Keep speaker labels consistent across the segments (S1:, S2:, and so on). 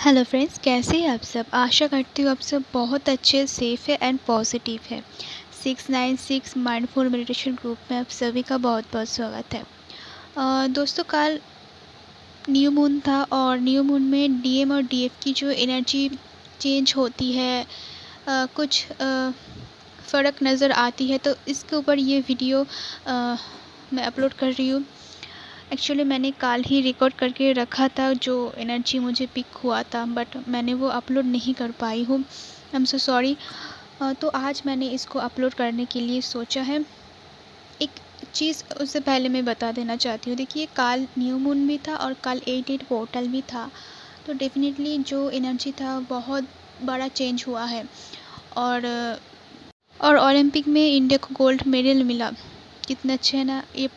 S1: Hello friends, कैसे हैं आप सब। आशा करती हूँ आप सब बहुत अच्छे, सेफ़ है एंड पॉजिटिव है। 696 माइंडफुल मेडिटेशन ग्रुप में आप सभी का बहुत बहुत स्वागत है। दोस्तों, कल न्यू मून था और न्यू मून में डीएम और डीएफ की जो एनर्जी चेंज होती है, कुछ फ़र्क नज़र आती है, तो इसके ऊपर ये वीडियो मैं अपलोड कर रही हूँ। एक्चुअली मैंने कल ही रिकॉर्ड करके रखा था जो एनर्जी मुझे पिक हुआ था, बट मैंने वो अपलोड नहीं कर पाई हूँ। I am so sorry. तो आज मैंने इसको अपलोड करने के लिए सोचा है। एक चीज़ उससे पहले मैं बता देना चाहती हूँ। देखिए, कल न्यू मून भी था और कल 8 पोर्टल भी था, तो डेफिनेटली जो एनर्जी था बहुत बड़ा चेंज हुआ है। और ओलंपिक में इंडिया को गोल्ड मेडल मिला। कितना अच्छा है ना। ये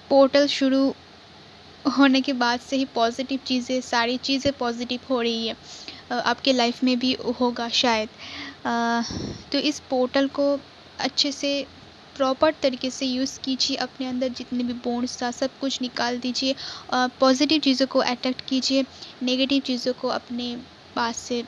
S1: पोर्टल शुरू होने के बाद से ही पॉजिटिव चीज़ें, सारी चीज़ें पॉजिटिव हो रही है। आपके लाइफ में भी होगा शायद। तो इस पोर्टल को अच्छे से प्रॉपर तरीके से यूज़ कीजिए। अपने अंदर जितने भी बॉन्ड्स था सब कुछ निकाल दीजिए। पॉजिटिव चीज़ों को अट्रैक्ट कीजिए, नेगेटिव चीज़ों को अपने पास से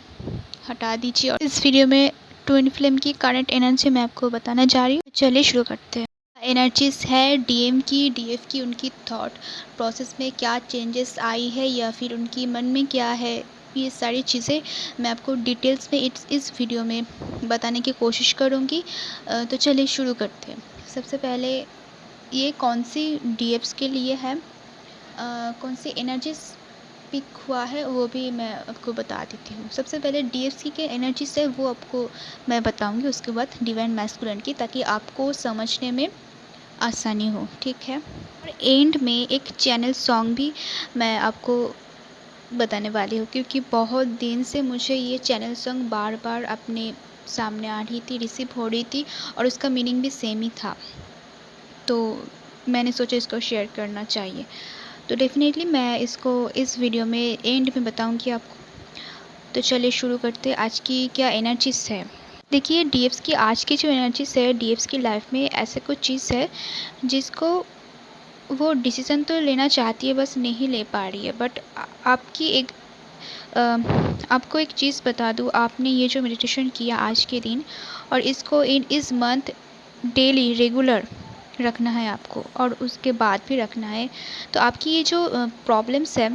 S1: हटा दीजिए। और इस वीडियो में ट्विन फ्लेम की करंट एनर्जी मैं आपको बताना जा रही हूँ। चलिए शुरू करते हैं। एनर्जीज है डीएम की, डीएफ की, उनकी थॉट प्रोसेस में क्या चेंजेस आई है या फिर उनकी मन में क्या है, ये सारी चीज़ें मैं आपको डिटेल्स में इस वीडियो में बताने की कोशिश करूँगी। तो चलिए शुरू करते हैं। सबसे पहले ये कौन सी डीएफ्स के लिए है, कौन सी एनर्जीज पिक हुआ है वो भी मैं आपको बता देती हूँ। सबसे पहले डीएफसी के एनर्जी से वो आपको मैं बताऊंगी, उसके बाद डिवाइन मैस्कुलिन की, ताकि आपको समझने में आसानी हो। ठीक है। और एंड में एक चैनल सॉन्ग भी मैं आपको बताने वाली हूँ, क्योंकि बहुत दिन से मुझे ये चैनल सॉन्ग बार बार अपने सामने आ रही थी, रिसीव हो रही थी, और उसका मीनिंग भी सेम ही था, तो मैंने सोचा इसको शेयर करना चाहिए। तो डेफिनेटली मैं इसको इस वीडियो में एंड में बताऊंगी आपको। तो चलिए शुरू करते हैं। आज की क्या एनर्जीज है। देखिए, डीएफ्स की आज की जो एनर्जीज है, डीएफ्स की लाइफ में ऐसे कुछ चीज़ है जिसको वो डिसीज़न तो लेना चाहती है, बस नहीं ले पा रही है। बट आपकी एक अ, आपको एक चीज़ बता दूँ, आपने ये जो मेडिटेशन किया आज के दिन, और इसको इस मंथ डेली रेगुलर रखना है आपको, और उसके बाद भी रखना है। तो आपकी ये जो प्रॉब्लम्स है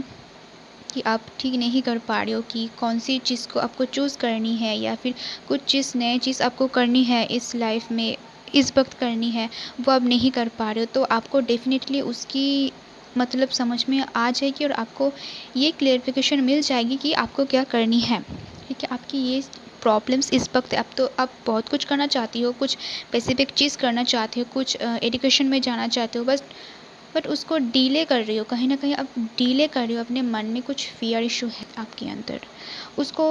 S1: कि आप ठीक नहीं कर पा रहे हो कि कौन सी चीज़ को आपको चूज़ करनी है, या फिर कुछ चीज़ नई चीज़ आपको करनी है इस लाइफ में, इस वक्त करनी है, वो आप नहीं कर पा रहे हो, तो आपको डेफिनेटली उसकी मतलब समझ में आ जाएगी, और आपको ये क्लेरिफिकेशन मिल जाएगी कि आपको क्या करनी है। ठीक है। आपकी ये प्रॉब्लम्स इस वक्त, अब तो आप बहुत कुछ करना चाहती हो, कुछ स्पेसिफिक चीज़ करना चाहती हो, कुछ एजुकेशन में जाना चाहते हो, बट उसको डीले कर रही हो, कहीं ना कहीं आप डीले कर रही हो। अपने मन में कुछ फियर इशू है आपके अंदर, उसको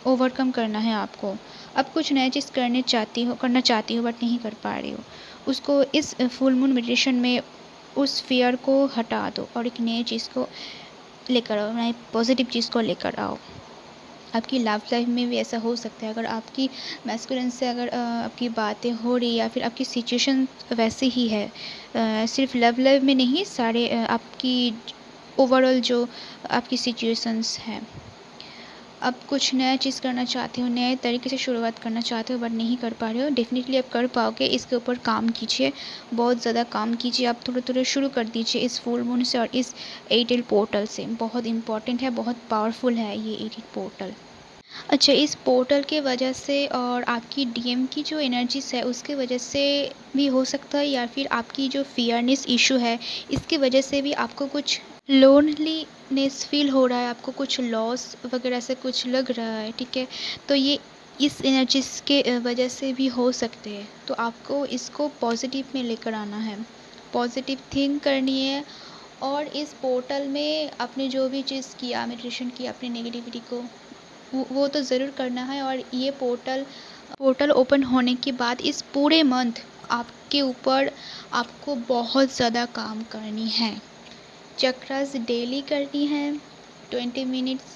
S1: ओवरकम करना है आपको। अब कुछ नया चीज़ करना चाहती हो बट नहीं कर पा रही हो, उसको इस फुल मून मेडिटेशन में उस फियर को हटा दो और एक नई चीज़ को लेकर आओ, नए पॉजिटिव चीज़ को लेकर आओ। आपकी लव लाइफ में भी ऐसा हो सकता है। अगर आपकी मैस्कुलिन से अगर आपकी बातें हो रही, या फिर आपकी सिचुएशन वैसे ही है, सिर्फ लव लाइफ में नहीं, सारे आपकी ओवरऑल जो आपकी सिचुएशंस हैं, आप कुछ नया चीज़ करना चाहते हो, नए तरीके से शुरुआत करना चाहते हो बट नहीं कर पा रहे हो, डेफिनेटली आप कर पाओगे। इसके ऊपर काम कीजिए, बहुत ज़्यादा काम कीजिए। आप थोड़े थोड़े शुरू कर दीजिए इस फुल मून से और इस 8 पोर्टल से। बहुत इंपॉर्टेंट है, बहुत पावरफुल है ये 8 पोर्टल। अच्छा, इस पोर्टल के वजह से और आपकी डीएम की जो एनर्जीज है उसके वजह से भी हो सकता है, या फिर आपकी जो फियरनेस इशू है इसकी वजह से भी आपको कुछ लोनलीनेस फील हो रहा है, आपको कुछ लॉस वगैरह से कुछ लग रहा है। ठीक है। तो ये इस एनर्जीज के वजह से भी हो सकते हैं। तो आपको इसको पॉजिटिव में लेकर आना है, पॉजिटिव थिंक करनी है, और इस पोर्टल में आपने जो भी चीज़ किया, मेडिटेशन किया, अपनी नेगेटिविटी को वो तो ज़रूर करना है। और ये पोर्टल ओपन होने के बाद इस पूरे मंथ आपके ऊपर आपको बहुत ज़्यादा काम करनी है। चक्रास डेली करनी है, 20 मिनट्स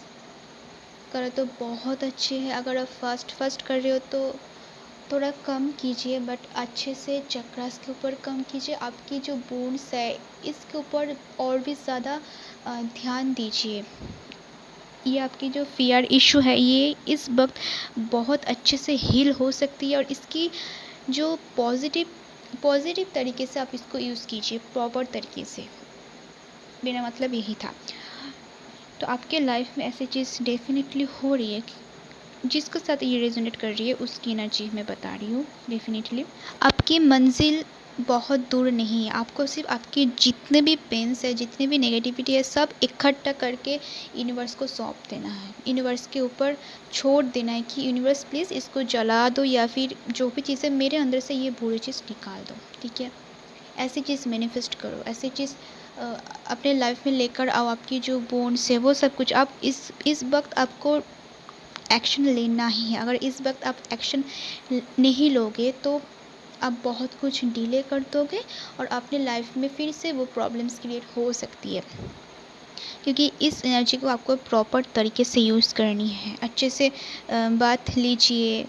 S1: करो तो बहुत अच्छे है। अगर आप फर्स्ट कर रहे हो तो थोड़ा कम कीजिए, बट अच्छे से चक्रास के ऊपर कम कीजिए। आपकी जो बोन्स है इसके ऊपर और भी ज़्यादा ध्यान दीजिए। ये आपकी जो फ़ियर इशू है ये इस वक्त बहुत अच्छे से हील हो सकती है, और इसकी जो पॉजिटिव तरीके से आप इसको यूज़ कीजिए, प्रॉपर तरीके से। मेरा मतलब यही था। तो आपके लाइफ में ऐसी चीज़ डेफिनेटली हो रही है, जिसके साथ ये रेजोनेट कर रही है उसकी एनर्जी मैं बता रही हूँ। डेफिनेटली आपकी मंजिल बहुत दूर नहीं है। आपको सिर्फ आपके जितने भी पेन्स है, जितने भी नेगेटिविटी है, सब इकट्ठा करके यूनिवर्स को सौंप देना है, यूनिवर्स के ऊपर छोड़ देना है कि यूनिवर्स प्लीज़ इसको जला दो, या फिर जो भी चीज़ें मेरे अंदर से ये बुरी चीज़ निकाल दो। ठीक है, ऐसी चीज़ मैनिफेस्ट करो, ऐसी चीज़ अपने लाइफ में लेकर आओ। आपकी जो बोन्स है वो सब कुछ आप इस वक्त आपको एक्शन लेना ही है। अगर इस वक्त आप एक्शन नहीं लोगे तो आप बहुत कुछ डिले कर दोगे, और अपने लाइफ में फिर से वो प्रॉब्लम्स क्रिएट हो सकती है। क्योंकि इस एनर्जी को आपको प्रॉपर तरीके से यूज़ करनी है। अच्छे से बात लीजिए,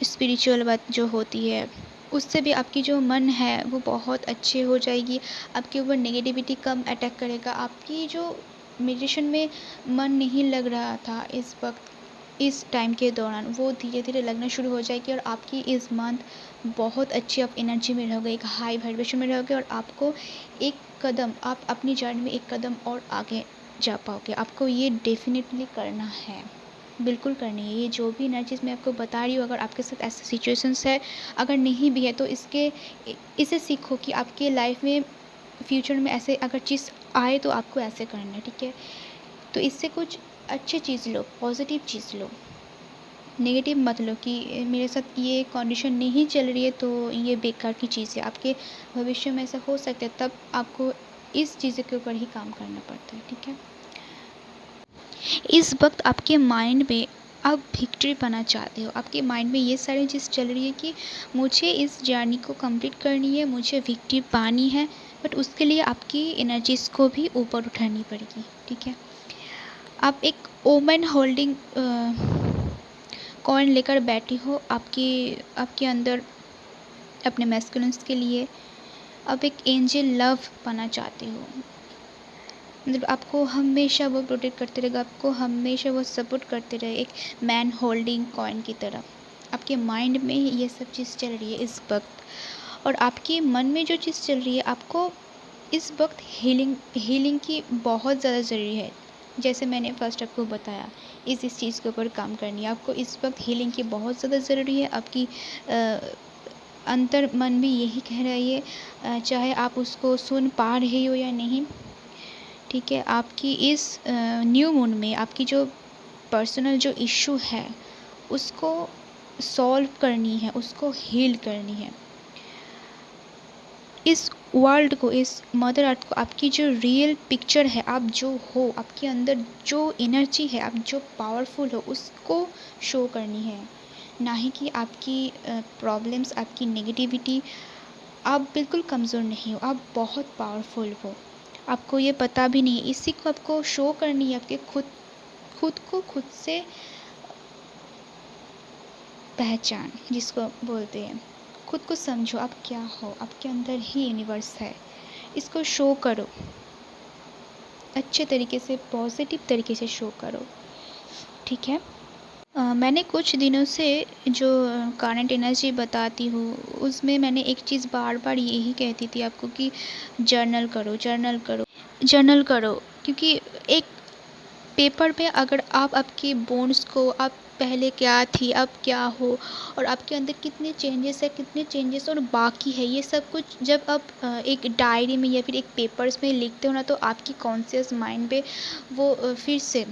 S1: स्पिरिचुअल बात जो होती है उससे भी आपकी जो मन है वो बहुत अच्छे हो जाएगी। आपके ऊपर नेगेटिविटी कम अटैक करेगा। आपकी जो मेडिटेशन में मन नहीं लग रहा था इस वक्त, इस टाइम के दौरान, वो धीरे धीरे लगना शुरू हो जाएगी, और आपकी इस मंथ बहुत अच्छी आप एनर्जी में रहोगे, एक हाई वाइब्रेशन में रहोगे, और आपको एक कदम, आप अपनी जर्नी में एक कदम और आगे जा पाओगे। आपको ये डेफिनेटली करना है, बिल्कुल करनी है। ये जो भी एनर्जीज़ मैं आपको बता रही हूँ, अगर आपके साथ ऐसे सिचुएशंस है, अगर नहीं भी है तो इसे सीखो कि आपके लाइफ में फ्यूचर में ऐसे अगर चीज़ आए तो आपको ऐसे करना है। ठीक है, तो इससे कुछ अच्छी चीज़ लो, पॉजिटिव चीज़ लो, नेगेटिव मत लो कि मेरे साथ ये कंडीशन नहीं चल रही है तो ये बेकार की चीज़ है। आपके भविष्य में ऐसा हो सकता है, तब आपको इस चीज़ के ऊपर ही काम करना पड़ता है। ठीक है, इस वक्त आपके माइंड में आप विक्ट्री पाना चाहते हो। आपके माइंड में ये सारी चीज़ चल रही है कि मुझे इस जर्नी को कंप्लीट करनी है, मुझे विक्ट्री पानी है, बट उसके लिए आपकी एनर्जीज़ को भी ऊपर उठानी पड़ेगी। ठीक है, आप एक ओमन होल्डिंग कॉइन लेकर बैठी हो, आपके अंदर अपने मैस्कुलिन्स के लिए आप एक एंजल लव पाना चाहते हो। मतलब आपको हमेशा वो प्रोटेक्ट करते रहेगा, आपको हमेशा वो सपोर्ट करते रहे, एक मैन होल्डिंग कॉइन की तरह। आपके माइंड में ये सब चीज़ चल रही है इस वक्त, और आपके मन में जो चीज़ चल रही है, आपको इस वक्त हीलिंग की बहुत ज़्यादा ज़रूरी है। जैसे मैंने फर्स्ट आपको बताया, इस चीज़ के ऊपर काम करनी है। आपको इस वक्त हीलिंग की बहुत ज़्यादा ज़रूरी है। आपकी अंतर मन भी यही कह रहा है ये, चाहे आप उसको सुन पा रहे हो या नहीं। ठीक है, आपकी इस न्यू मून में आपकी जो पर्सनल जो इशू है उसको सॉल्व करनी है, उसको हील करनी है। इस वर्ल्ड को, इस मदर अर्थ को आपकी जो रियल पिक्चर है, आप जो हो, आपके अंदर जो एनर्जी है, आप जो पावरफुल हो, उसको शो करनी है। ना ही कि आपकी प्रॉब्लम्स, आपकी नेगेटिविटी। आप बिल्कुल कमज़ोर नहीं हो, आप बहुत पावरफुल हो। आपको ये पता भी नहीं है, इसी को आपको शो करनी है। आपके खुद को खुद से पहचान जिसको बोलते हैं, खुद को समझो आप क्या हो। आपके अंदर ही यूनिवर्स है, इसको शो करो अच्छे तरीके से, पॉजिटिव तरीके से शो करो। ठीक है, मैंने कुछ दिनों से जो करंट एनर्जी बताती हूँ उसमें मैंने एक चीज़ बार बार यही कहती थी आपको कि जर्नल करो, जर्नल करो, जर्नल करो। क्योंकि एक पेपर पे अगर आप आपकी बोन्स को, आप पहले क्या थी अब क्या हो, और आपके अंदर कितने चेंजेस है, कितने चेंजेस और बाकी है, ये सब कुछ जब आप एक डायरी में या फिर एक पेपर्स में लिखते हो ना, तो आपकी कॉन्शियस माइंड पे वो फिर से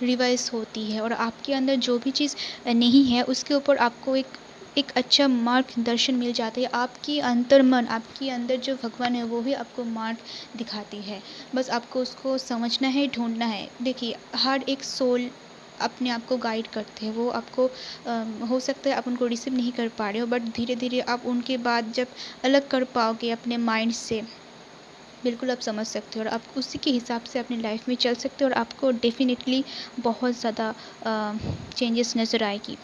S1: रिवाइज होती है, और आपके अंदर जो भी चीज़ नहीं है उसके ऊपर आपको एक अच्छा मार्गदर्शन मिल जाता है। आपकी अंतर्मन, आपके अंदर जो भगवान है वो भी आपको मार्ग दिखाती है। बस आपको उसको समझना है, ढूंढना है। देखिए, हर एक सोल अपने आप को गाइड करते हैं। वो आपको हो सकता है आप उनको रिसीव नहीं कर पा रहे हो, बट धीरे धीरे आप उनके बाद जब अलग कर पाओगे अपने माइंड से, बिल्कुल आप समझ सकते हो, और आप उसी के हिसाब से अपनी लाइफ में चल सकते हो, और आपको डेफिनेटली बहुत ज़्यादा चेंजेस नज़र आएगी।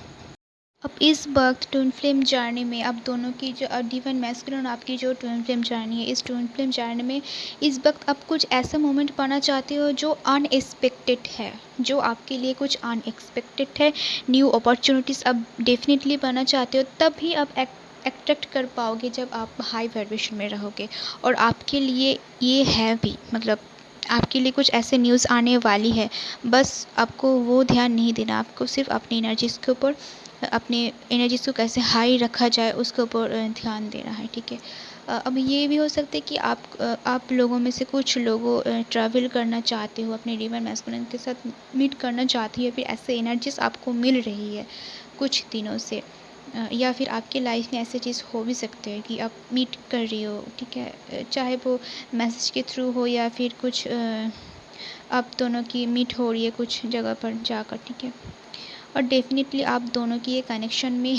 S1: अब इस वक्त ट्विन फ्लेम जर्नी में अब दोनों की जो डिवाइन मैस्कुलिन और आपकी जो ट्विन फ्लेम जर्नी है, इस ट्विन फ्लेम जर्नी में इस वक्त आप कुछ ऐसा मोमेंट पाना चाहते हो जो अनएक्सपेक्टेड है, जो आपके लिए कुछ अनएक्सपेक्टेड है। न्यू अपॉर्चुनिटीज़ आप डेफिनेटली पाना चाहते हो, तभी आप अट्रैक्ट कर पाओगे जब आप हाई वाइब्रेशन में रहोगे। और आपके लिए ये है भी, मतलब आपके लिए कुछ ऐसे न्यूज़ आने वाली है, बस आपको वो ध्यान नहीं देना, आपको सिर्फ अपनी एनर्जीज़ के ऊपर, अपने एनर्जीज़ को कैसे हाई रखा जाए उसके ऊपर ध्यान देना है, ठीक है। अब ये भी हो सकता है कि आप लोगों में से कुछ लोगों ट्रैवल करना चाहते हो, अपने डिवाइन मैस्कुलिन के साथ मीट करना चाहती है, फिर ऐसे एनर्जीज़ आपको मिल रही है कुछ दिनों से। या फिर आपकी लाइफ में ऐसे चीज़ हो भी सकते हैं कि आप मीट कर रही हो, ठीक है, चाहे वो मैसेज के थ्रू हो या फिर कुछ आप दोनों की मीट हो रही है कुछ जगह पर जाकर, ठीक है। और डेफ़िनेटली आप दोनों की ये कनेक्शन में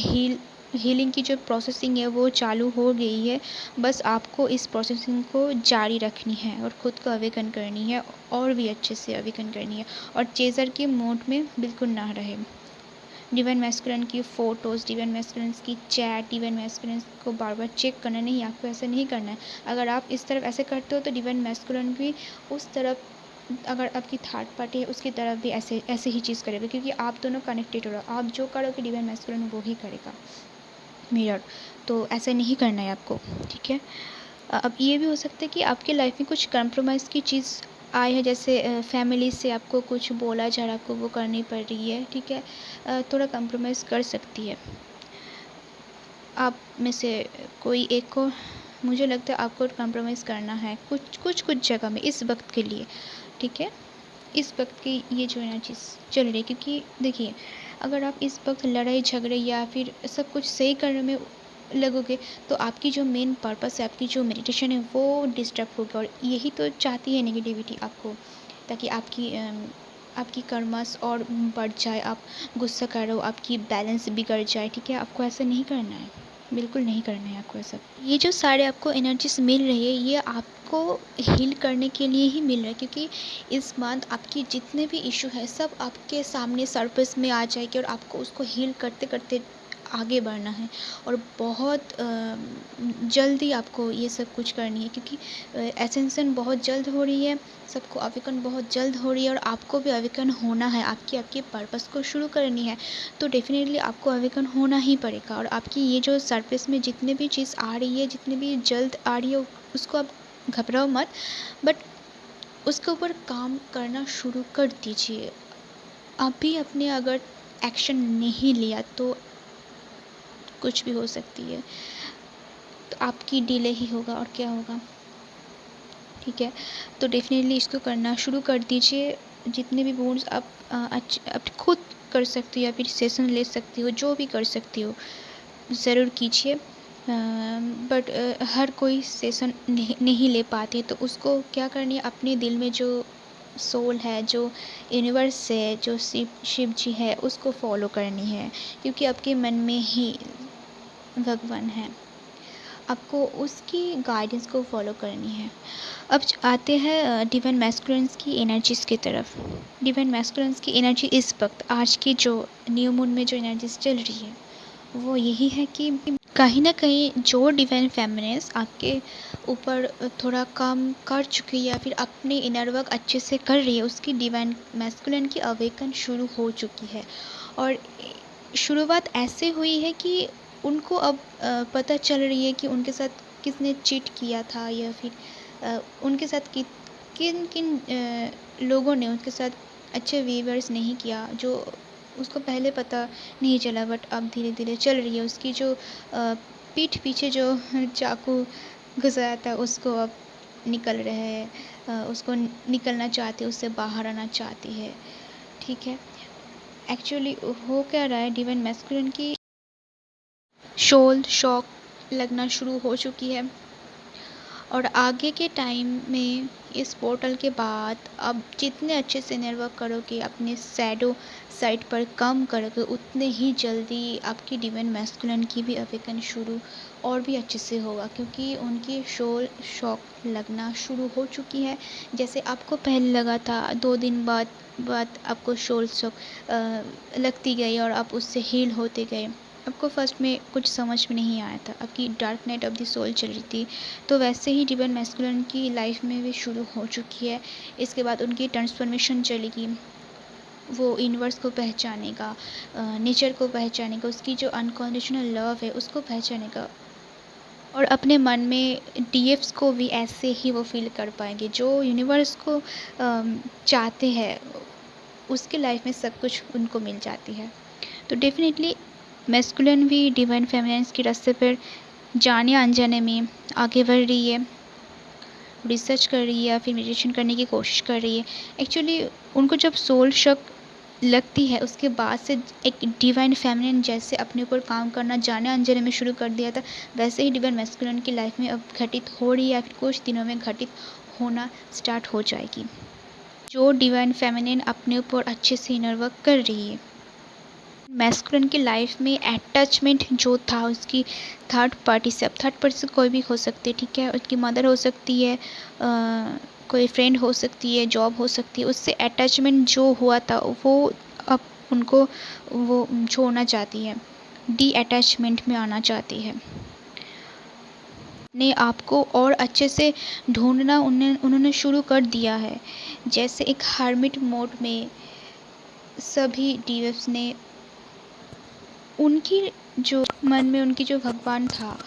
S1: हीलिंग की जो प्रोसेसिंग है वो चालू हो गई है। बस आपको इस प्रोसेसिंग को जारी रखनी है और ख़ुद को अवेकन करनी है, और भी अच्छे से अवेकन करनी है, और चेज़र के मोड में बिल्कुल ना रहे। डिवाइन मैस्कुलिन की फ़ोटोज़, डिवाइन मैस्कुलिन की चैट, डिवाइन मैस्कुलिन को बार बार चेक करना नहीं, आपको ऐसा नहीं करना है। अगर आप इस तरफ ऐसे करते हो तो डिवाइन मैस्कुलिन भी उस तरफ, अगर आपकी थर्ड पार्टी है उसकी तरफ भी ऐसे ऐसे ही चीज़ करेगा, क्योंकि आप दोनों कनेक्टेड हो रहे हो। आप जो करोगे डिवाइन मैस्कुलिन वो ही करेगा, मिरर। तो ऐसा नहीं करना है आपको, ठीक है। अब ये भी हो सकता है कि आपकी लाइफ में कुछ कंप्रोमाइज़ की चीज़ आई है, जैसे फैमिली से आपको कुछ बोला जा रहा है, आपको वो करनी पड़ रही है, ठीक है। थोड़ा कंप्रोमाइज़ कर सकती है आप में से कोई एक को। मुझे लगता है आपको कंप्रोमाइज़ करना है कुछ जगह में इस वक्त के लिए, ठीक है। इस वक्त की ये जो एनर्जीज चल रही है, क्योंकि देखिए, अगर आप इस वक्त लड़ाई झगड़े या फिर सब कुछ सही करने में लगोगे तो आपकी जो मेन पर्पस है, आपकी जो मेडिटेशन है वो डिस्टर्ब होगा। और यही तो चाहती है नेगेटिविटी आपको, ताकि आपकी कर्मस और बढ़ जाए, आप गुस्सा करो, आपकी बैलेंस बिगड़ जाए, ठीक है। आपको ऐसा नहीं करना है, बिल्कुल नहीं करना है आपको ऐसा। ये जो सारे आपको एनर्जीज मिल रही है ये आपको हील करने के लिए ही मिल रहा है, क्योंकि इस मंथ आपकी जितने भी इशू है सब आपके सामने सरफेस में आ जाएगी, और आपको उसको हील करते करते आगे बढ़ना है। और बहुत जल्दी आपको ये सब कुछ करनी है, क्योंकि एसेंशन बहुत जल्द हो रही है, सबको अविकन बहुत जल्द हो रही है, और आपको भी अविकन होना है, आपके पर्पस को शुरू करनी है। तो डेफिनेटली आपको अविकन होना ही पड़ेगा। और आपकी ये जो सरफेस में जितने भी चीज़ आ रही है, जितनी भी जल्द आ रही है, उसको आप घबराओ मत, बट उसके ऊपर काम करना शुरू कर दीजिए। अभी अपने अगर एक्शन नहीं लिया तो कुछ भी हो सकती है, तो आपकी डिले ही होगा, और क्या होगा, ठीक है। तो डेफिनेटली इसको करना शुरू कर दीजिए। जितने भी बोर्ड्स आप खुद कर सकती हो, या फिर सेशन ले सकती हो, जो भी कर सकती हो ज़रूर कीजिए। बट हर कोई सेशन नहीं ले पाती, तो उसको क्या करनी है, अपने दिल में जो सोल है, जो यूनिवर्स है, जो शिव जी है, उसको फॉलो करनी है, क्योंकि आपके मन में ही भगवान है। आपको उसकी गाइडेंस को फॉलो करनी है। अब आते हैं डिवाइन मैस्कुलिन्स की एनर्जीज़ की तरफ। डिवाइन मैस्कुलिन्स की एनर्जी इस वक्त, आज की जो न्यू मून में जो एनर्जीज चल रही है वो यही है कि कहीं ना कहीं जो डिवाइन फेमिनिन्स आपके ऊपर थोड़ा काम कर चुकी है, या फिर अपने इनर वर्क अच्छे से कर रही है, उसकी डिवाइन मैस्कुलिन की अवेकन शुरू हो चुकी है। और शुरुआत ऐसे हुई है कि उनको अब पता चल रही है कि उनके साथ किसने चीट किया था, या फिर उनके साथ किन किन लोगों ने उनके साथ अच्छे बिहेवियर्स नहीं किया, जो उसको पहले पता नहीं चला, बट अब धीरे धीरे चल रही है। उसकी जो पीठ पीछे जो चाकू घुसाया था उसको अब निकल रहे हैं, उसको निकलना चाहती है, उससे बाहर आना चाहती है, ठीक है। एक्चुअली हो क्या रहा है, डिवाइन मैस्कुलिन की शोल शॉक लगना शुरू हो चुकी है। और आगे के टाइम में इस पोर्टल के बाद अब जितने अच्छे से नेटवर्क करोगे, अपने शैडो साइड पर कम करोगे, उतने ही जल्दी आपकी डिवाइन मैस्कुलिन की भी अवेकन शुरू और भी अच्छे से होगा, क्योंकि उनकी शोल शॉक लगना शुरू हो चुकी है। जैसे आपको पहले लगा था, 2 दिन बाद आपको शोल शॉक लगती गई और आप उससे हील होते गए। आपको फर्स्ट में कुछ समझ में नहीं आया था, आपकी dark night of the soul चल रही थी, तो वैसे ही डिवाइन मैस्कुलिन की लाइफ में भी शुरू हो चुकी है। इसके बाद उनकी ट्रांसफॉर्मेशन चलेगी, वो यूनिवर्स को पहचानेगा, नेचर को पहचानेगा, उसकी जो अनकंडीशनल लव है उसको पहचानेगा, और अपने मन में डीएफ्स को भी ऐसे ही वो फील कर पाएंगे जो यूनिवर्स को चाहते हैं, उसके लाइफ में सब कुछ उनको मिल जाती है। तो डेफिनेटली मैस्कुलिन भी डिवाइन फेमिनिन्स के रास्ते पर जाने अनजाने में आगे बढ़ रही है, रिसर्च कर रही है या फिर मेडिटेशन करने की कोशिश कर रही है। एक्चुअली उनको जब सोल शक लगती है उसके बाद से एक डिवाइन फेमिनिन जैसे अपने ऊपर काम करना जाने अनजाने में शुरू कर दिया था, वैसे ही डिवाइन मैस्कुलिन की लाइफ में अब घटित हो रही है या फिर कुछ दिनों में घटित होना स्टार्ट हो जाएगी, जो डिवाइन फेमिनिन अपने ऊपर अच्छे से इनर वर्क कर रही है। मैस्कुलिन की लाइफ में अटैचमेंट जो था उसकी थर्ड पार्टी से, अब थर्ड पार्टी से कोई भी हो सकती है, ठीक है, उसकी मदर हो सकती है, कोई फ्रेंड हो सकती है, जॉब हो सकती है, उससे अटैचमेंट जो हुआ था वो अब उनको वो छोड़ना चाहती है, डी अटैचमेंट में आना चाहती है, ने आपको और अच्छे से ढूंढना उन्होंने शुरू कर दिया है। जैसे एक हार्मिट मोड में सभी डीएफ्स ने उनकी जो मन में उनकी जो भगवान था,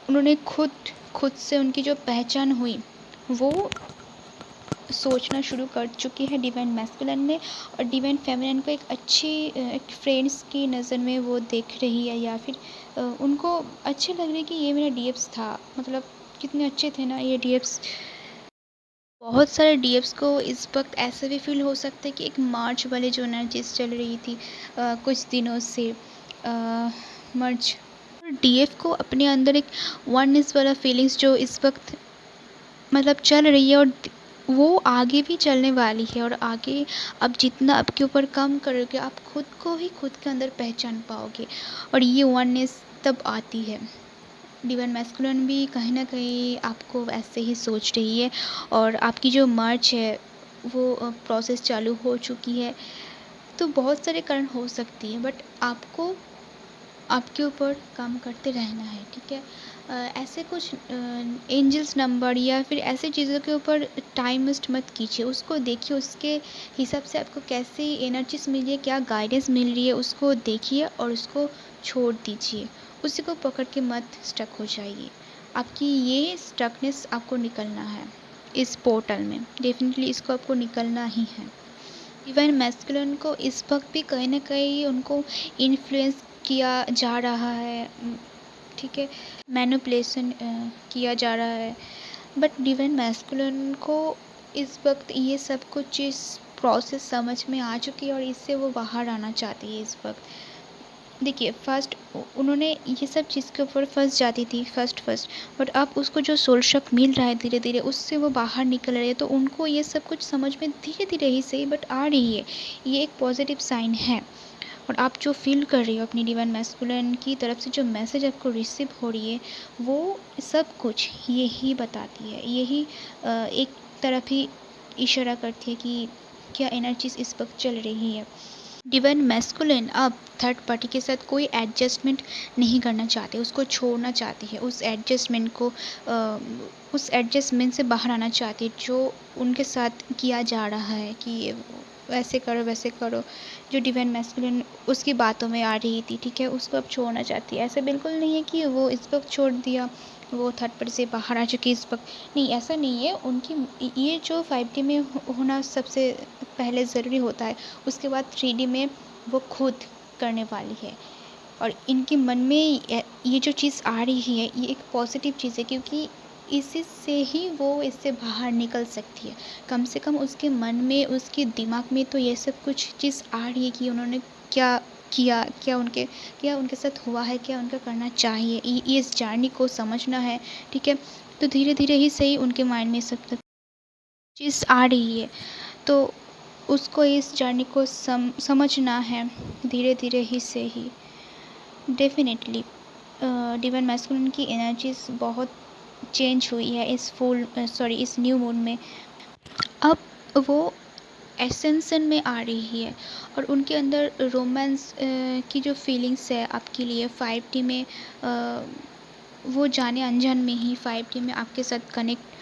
S1: उन्होंने खुद से उनकी जो पहचान हुई वो सोचना शुरू कर चुकी है डिवाइन मैस्कुलिन ने, और डिवाइन फेमिनिन को एक अच्छी एक फ्रेंड्स की नज़र में वो देख रही है, या फिर उनको अच्छे लग रही है कि ये मेरा डीएफ्स था, मतलब कितने अच्छे थे ना ये डीएफ्स। बहुत सारे डीएफ्स को इस वक्त ऐसा भी फील हो सकता है कि एक मार्च वाली जो एनर्जीज चल रही थी कुछ दिनों से, मर्ज डीएफ को अपने अंदर एक वननेस वाला फीलिंग्स जो इस वक्त मतलब चल रही है, और वो आगे भी चलने वाली है, और आगे अब जितना आपके ऊपर काम करोगे आप खुद को ही खुद के अंदर पहचान पाओगे, और ये वननेस तब आती है। डिवाइन मैस्कुलिन भी कहीं ना कहीं आपको ऐसे ही सोच रही है, और आपकी जो मर्ज है वो प्रोसेस चालू हो चुकी है। तो बहुत सारे कारण हो सकती है, बट आपको आपके ऊपर काम करते रहना है, ठीक है। ऐसे कुछ एंजल्स नंबर या फिर ऐसे चीज़ों के ऊपर टाइम वेस्ट मत कीजिए, उसको देखिए, उसके हिसाब से आपको कैसी एनर्जीज मिल रही है, क्या गाइडेंस मिल रही है, उसको देखिए और उसको छोड़ दीजिए, उसी को पकड़ के मत स्टक हो जाइए। आपकी ये स्टकनेस आपको निकलना है इस पोर्टल में, डेफिनेटली इसको आपको निकलना ही है। डिवाइन मैस्कुलिन को इस वक्त भी कहीं ना कहीं उनको इन्फ्लुएंस किया जा रहा है, ठीक है, मैनिपुलेशन किया जा रहा है, बट डिवाइन मैस्कुलिन को इस वक्त ये सब कुछ चीज़ प्रोसेस समझ में आ चुकी है, और इससे वो बाहर आना चाहती है इस वक्त। देखिए, फर्स्ट उन्होंने ये सब चीज़ के ऊपर फंस जाती थी फर्स्ट, बट अब उसको जो सोल शक मिल रहा है धीरे धीरे, उससे वो बाहर निकल रही है, तो उनको ये सब कुछ समझ में धीरे धीरे ही सही बट आ रही है, ये एक पॉजिटिव साइन है। और आप जो फील कर रही हो अपनी डिवाइन मैस्कुलिन की तरफ से जो मैसेज आपको रिसीव हो रही है, वो सब कुछ यही बताती है, यही एक तरफ ही इशारा करती है कि क्या एनर्जीज इस वक्त चल रही है। डिवाइन मैस्कुलिन अब थर्ड पार्टी के साथ कोई एडजस्टमेंट नहीं करना चाहते, उसको छोड़ना चाहती है, उस एडजस्टमेंट से बाहर आना चाहती है जो उनके साथ किया जा रहा है कि वैसे करो वैसे करो, जो डिवाइन मैस्कुलिन उसकी बातों में आ रही थी, ठीक है, उसको अब छोड़ना चाहती है। ऐसा बिल्कुल नहीं है कि वो इस वक्त छोड़ दिया, वो थर्ड पार्टी से बाहर आ चुकी इस वक्त, नहीं, ऐसा नहीं है। उनकी ये जो 5D में होना सबसे पहले ज़रूरी होता है, उसके बाद 3D में वो खुद करने वाली है, और इनके मन में ये जो चीज़ आ रही है ये एक पॉजिटिव चीज़ है, क्योंकि इसी से ही वो इससे बाहर निकल सकती है। कम से कम उसके मन में, उसके दिमाग में तो ये सब कुछ चीज़ आ रही है कि उन्होंने क्या किया, क्या उनके साथ हुआ है, क्या उनका करना चाहिए, इस जर्नी को समझना है, ठीक है। तो धीरे धीरे ही सही उनके माइंड में सब चीज़ आ रही है, तो उसको इस जर्नी को समझना है धीरे धीरे ही से ही। डेफिनेटली डिवाइन मैस्कुलिन की एनर्जीज बहुत चेंज हुई है इस न्यू मून में। अब वो एसेंशन में आ रही है और उनके अंदर रोमांस की जो फीलिंग्स है आपके लिए 5D में वो जाने अनजान में ही 5D में आपके साथ कनेक्ट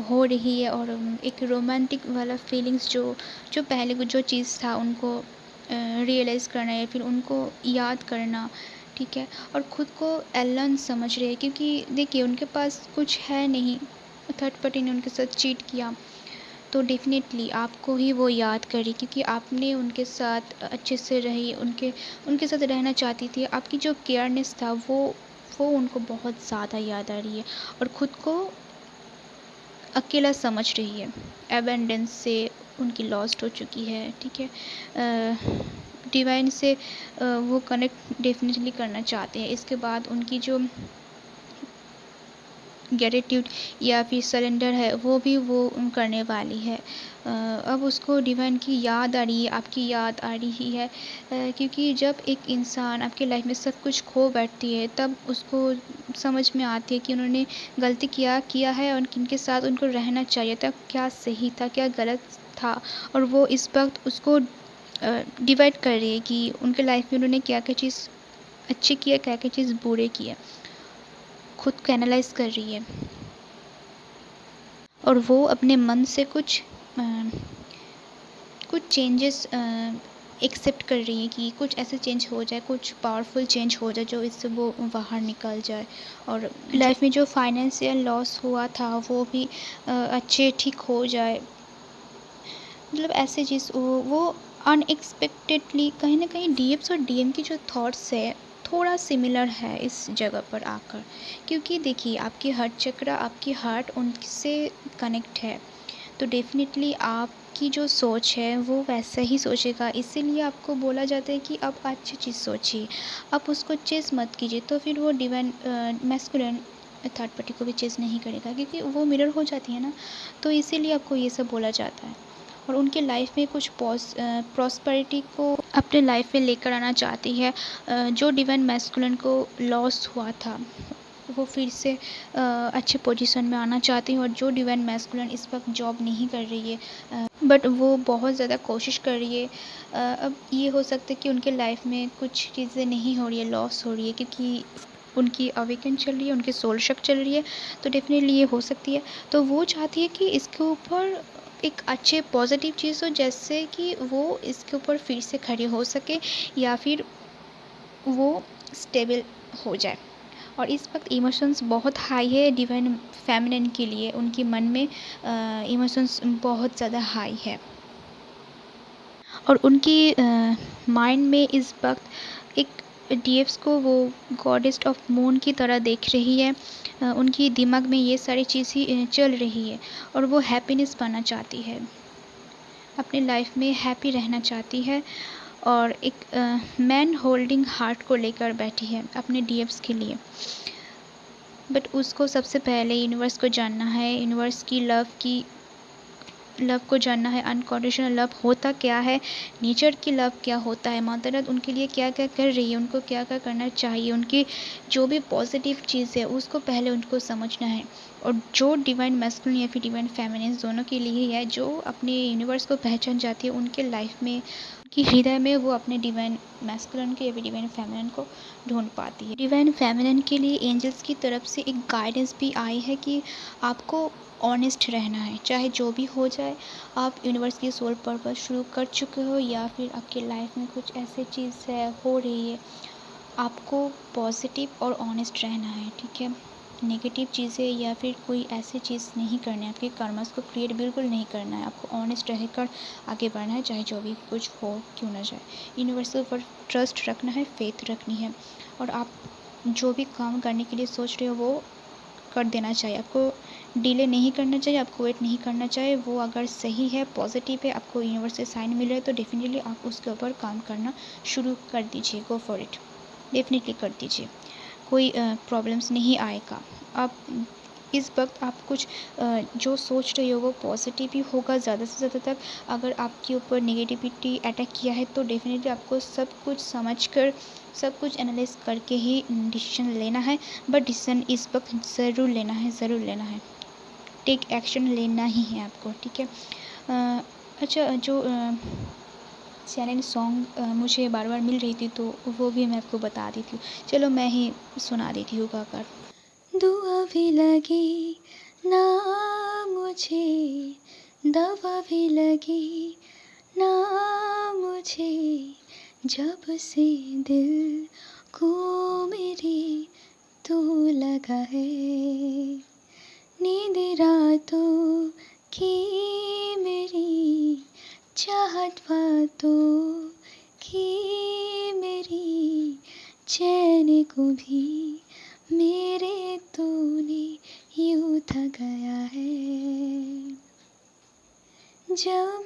S1: हो रही है। और एक रोमांटिक वाला फीलिंग्स जो जो पहले वो जो चीज़ था उनको रियलाइज़ करना या फिर उनको याद करना, ठीक है। और ख़ुद को एलन समझ रहे हैं क्योंकि देखिए उनके पास कुछ है नहीं, थर्ड पार्टी ने उनके साथ चीट किया, तो डेफ़िनेटली आपको ही वो याद करी क्योंकि आपने उनके साथ अच्छे से रही, उनके उनके साथ रहना चाहती थी। आपकी जो केयरनेस था वो उनको बहुत ज़्यादा याद आ रही है और ख़ुद को अकेला समझ रही है। अबेंडेंस से उनकी लॉस्ट हो चुकी है, ठीक है। डिवाइन से वो कनेक्ट डेफ़िनेटली करना चाहते हैं। इसके बाद उनकी जो ग्रैटिट्यूड या फिर सरेंडर है वो भी वो करने वाली है। अब उसको डिवाइन की याद आ रही है, आपकी याद आ रही है, क्योंकि जब एक इंसान आपके लाइफ में सब कुछ खो बैठती है तब उसको समझ में आती है कि उन्होंने गलती किया है और किनके साथ उनको रहना चाहिए था, क्या सही था क्या गलत था। और वो इस वक्त उसको डिवाइड कर रही है कि उनके लाइफ में उन्होंने क्या क्या चीज़ अच्छी की है, क्या क्या चीज़ बुरे की है, खुद को एनालाइज कर रही है। और वो अपने मन से कुछ चेंजेस एक्सेप्ट कर रही है कि कुछ ऐसे चेंज हो जाए, कुछ पावरफुल चेंज हो जाए जो इससे वो बाहर निकल जाए। और लाइफ में जो फाइनेंशियल लॉस हुआ था वो भी अच्छे ठीक हो जाए। मतलब ऐसे चीज़ वो अनएक्सपेक्टेडली कहीं ना कहीं डीएप्स और डीएम की जो थॉट्स है थोड़ा सिमिलर है इस जगह पर आकर, क्योंकि देखिए आपकी हार्ट चक्र, आपकी हार्ट उनसे कनेक्ट है, तो डेफिनेटली आपकी जो सोच है वो वैसा ही सोचेगा। इसीलिए आपको बोला जाता है कि आप अच्छी चीज़ सोचिए, आप उसको चेज़ मत कीजिए, तो फिर वो डिवाइन मैस्कुलिन थर्ड पार्टी को भी चेज़ नहीं करेगा क्योंकि वो मिरर हो जाती है ना। तो इसीलिए आपको ये सब बोला जाता है। और उनके लाइफ में कुछ प्रॉस्पेरिटी को अपने लाइफ में लेकर आना चाहती है। जो डिवाइन मैस्कुलिन को लॉस हुआ था वो फिर से अच्छे पोजीशन में आना चाहती हूँ। और जो डिवाइन मैस्कुलिन इस वक्त जॉब नहीं कर रही है बट वो बहुत ज़्यादा कोशिश कर रही है। अब ये हो सकता है कि उनके लाइफ में कुछ चीज़ें नहीं हो रही है, लॉस हो रही है क्योंकि उनकी अवेकन चल रही है, उनकी सोल शक चल रही है, तो डेफिनेटली ये हो सकती है। तो वो चाहती है कि इसके ऊपर एक अच्छे पॉजिटिव चीज़ हो, जैसे कि वो इसके ऊपर फिर से खड़ी हो सके या फिर वो स्टेबल हो जाए। और इस वक्त इमोशंस बहुत हाई है डिवाइन फेमिनिन के लिए, उनके मन में इमोशंस बहुत ज़्यादा हाई है और उनकी माइंड में इस वक्त एक डीएफ्स को वो गॉडेस ऑफ मून की तरह देख रही है। उनकी दिमाग में ये सारी चीज़ें चल रही है और वो हैप्पीनेस पाना चाहती है, अपने लाइफ में हैप्पी रहना चाहती है। और एक मैन होल्डिंग हार्ट को लेकर बैठी है अपने डीएफ्स के लिए। बट उसको सबसे पहले यूनिवर्स को जानना है, यूनिवर्स की लव को जानना है, अनकंडीशनल लव होता क्या है, नेचर की लव क्या होता है, मदर अर्थ उनके लिए क्या क्या कर रही है, उनको क्या क्या करना चाहिए, उनकी जो भी पॉजिटिव चीज़ है उसको पहले उनको समझना है। और जो डिवाइन मैस्कुलिन या फिर डिवाइन फेमिनिन दोनों के लिए है, जो अपने यूनिवर्स को पहचान जाती है, उनके लाइफ में उनकी हृदय में वो अपने डिवाइन मैस्कुलिन के या फिर डिवाइन फेमिनिन को ढूंढ पाती है। डिवाइन फेमिनिन के लिए एंजल्स की तरफ से एक गाइडेंस भी आई है कि आपको ऑनेस्ट रहना है, चाहे जो भी हो जाए। आप यूनिवर्स की सोल पर्पस शुरू कर चुके हो या फिर आपके लाइफ में कुछ ऐसी चीज़ है हो रही है, आपको पॉजिटिव और ऑनेस्ट रहना है, ठीक है। नेगेटिव चीज़ें या फिर कोई ऐसी चीज़ नहीं करनी है, आपके कर्मस को क्रिएट बिल्कुल नहीं करना है, आपको ऑनेस्ट रहकर आगे बढ़ना है, चाहे जो भी कुछ हो क्यों ना जाए। यूनिवर्स के ऊपर ट्रस्ट रखना है, फेथ रखनी है और आप जो भी काम करने के लिए सोच रहे हो वो कर देना चाहिए। आपको डिले नहीं करना चाहिए, आपको वेट नहीं करना चाहिए। वो अगर सही है, पॉजिटिव है, आपको यूनिवर्स से साइन मिल रहा है तो डेफिनेटली आप उसके ऊपर काम करना शुरू कर दीजिए। गो फॉर इट, डेफिनेटली कर दीजिए, कोई प्रॉब्लम्स नहीं आएगा। आप इस वक्त आप कुछ जो सोच रहे हो वो पॉजिटिव ही होगा ज़्यादा से ज़्यादा तक। अगर आपके ऊपर नेगेटिविटी अटैक किया है तो डेफिनेटली आपको सब कुछ समझकर, सब कुछ एनालाइज करके ही डिसीजन लेना है। बट डिसीजन इस वक्त ज़रूर लेना है, ज़रूर लेना है, टेक एक्शन लेना ही है आपको, ठीक है। अच्छा, जो चैनल सॉन्ग मुझे बार बार मिल रही थी तो वो भी मैं आपको बता देती हूँ। चलो मैं ही सुना देती हूँ गाकर। दुआ भी लगी ना मुझे, दवा भी लगी ना मुझे, जब से दिल को मेरी तू लगा है। नींद रातों की मेरी, चाहत बातों की मेरी, चैन को भी मेरे तूने यूं था गया है। जब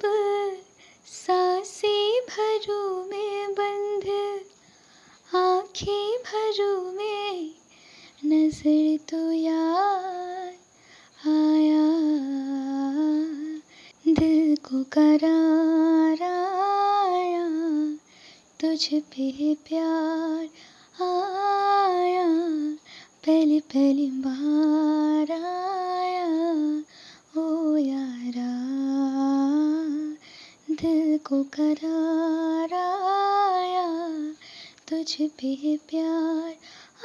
S1: सांसें भरूं मैं बंद, आँखें भरूं मैं, नजर तो याद आया, दिल को करार आया, तुझ पे प्यार आया, पहली पहली बार आया, ओ यारा, दिल को करार आया, तुझ पे प्यार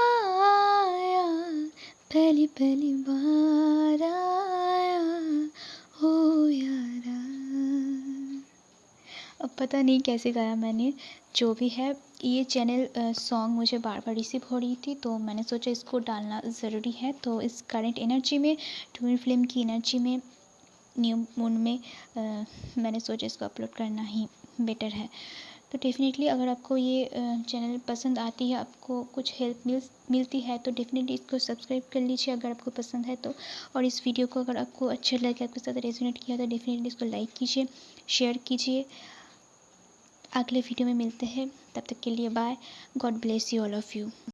S1: आया, पहली पहली बार आया, ओ यारा। अब पता नहीं कैसे गाया मैंने, जो भी है। ये चैनल सॉन्ग मुझे बार बार रिसीव हो रही थी तो मैंने सोचा इसको डालना ज़रूरी है। तो इस करंट एनर्जी में, ट्विन फिल्म की एनर्जी में, न्यू मून में मैंने सोचा इसको अपलोड करना ही बेटर है। तो डेफ़िनेटली अगर आपको ये चैनल पसंद आती है, आपको कुछ हेल्प मिलती है तो डेफ़िनेटली इसको सब्सक्राइब कर लीजिए अगर आपको पसंद है तो। और इस वीडियो को अगर आपको अच्छा लगे, आपके साथ रेजोनेट किया तो डेफ़िनेटली इसको लाइक कीजिए, शेयर कीजिए। अगले वीडियो में मिलते हैं, तब तक के लिए bye. God bless you all of you.